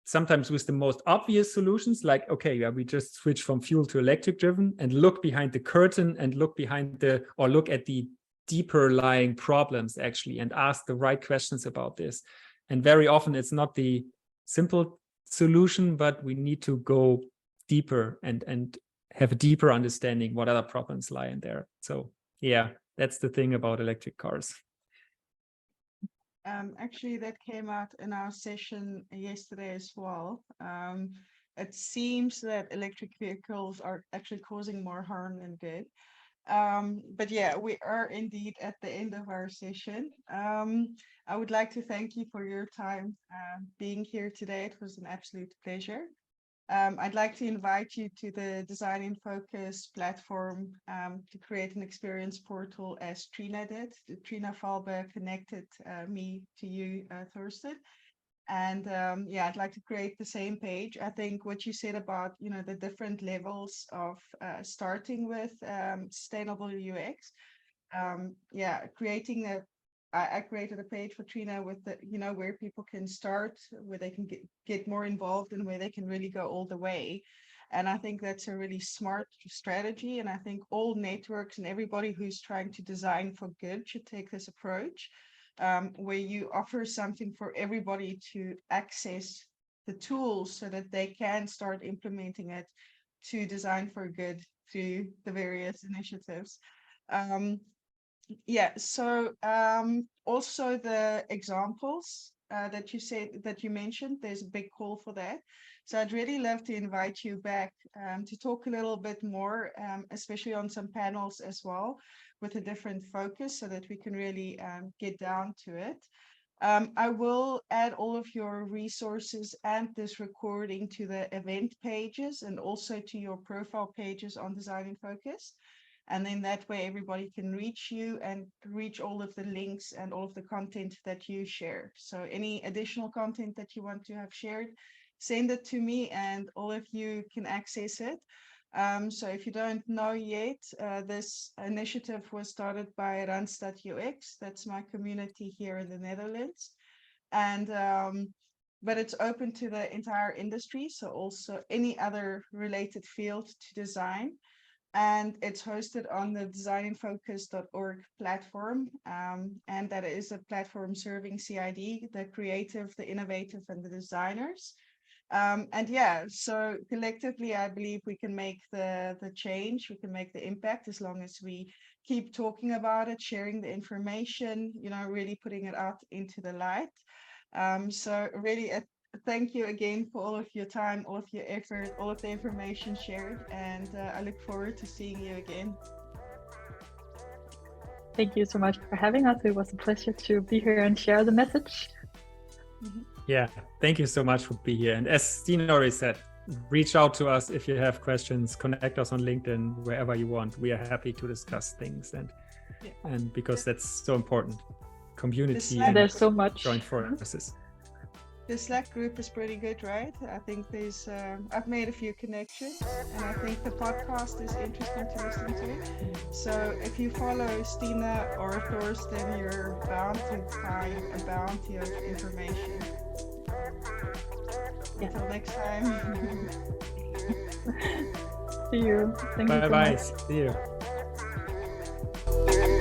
sometimes with the most obvious solutions, like, okay, yeah, we just switch from fuel to electric driven, and look behind the curtain and look at the deeper lying problems actually, and ask the right questions about this. And very often it's not the simple solution, but we need to go deeper and have a deeper understanding what other problems lie in there. So yeah, that's the thing about electric cars. Actually, that came out in our session yesterday as well. It seems that electric vehicles are actually causing more harm than good. But yeah, we are indeed at the end of our session. I would like to thank you for your time being here today. It was an absolute pleasure. I'd like to invite you to the Design in Focus platform to create an experience portal as Trina did. Trina Falbe connected me to you, Thorsten. And yeah, I'd like to create the same page. I think what you said about, you know, the different levels of starting with sustainable UX. Yeah, creating I created a page for Trina with the, you know, where people can start, where they can get more involved and where they can really go all the way. And I think that's a really smart strategy. And I think all networks and everybody who's trying to design for good should take this approach, where you offer something for everybody to access the tools so that they can start implementing it to design for good through the various initiatives. Yeah, so also the examples that you said, that you mentioned, there's a big call for that. So I'd really love to invite you back to talk a little bit more, especially on some panels as well, with a different focus so that we can really get down to it. I will add all of your resources and this recording to the event pages and also to your profile pages on Design in Focus. And then that way everybody can reach you and reach all of the links and all of the content that you share. So any additional content that you want to have shared, send it to me and all of you can access it. So if you don't know yet, this initiative was started by Randstad UX. That's my community here in the Netherlands. And but it's open to the entire industry. So also any other related field to design. And it's hosted on the designinfocus.org platform. And that is a platform serving CID, the creative, the innovative, and the designers. And yeah, so collectively, I believe we can make the change, we can make the impact as long as we keep talking about it, sharing the information, you know, really putting it out into the light. So really, thank you again for all of your time, all of your effort, all of the information shared, and I look forward to seeing you again. Thank you so much for having us. It was a pleasure to be here and share the message. Yeah, thank you so much for being here. And as Stine already said, reach out to us if you have questions, connect us on LinkedIn, wherever you want. We are happy to discuss things and because that's so important. Community and there's so much joint forces. The Slack group is pretty good, right? I think there's, I've made a few connections and I think the podcast is interesting to listen to. So if you follow Stine or Thorsten, you're bound to find a bounty of information. Yeah. Until next time. See you. Thank you so Bye-bye. much. See you.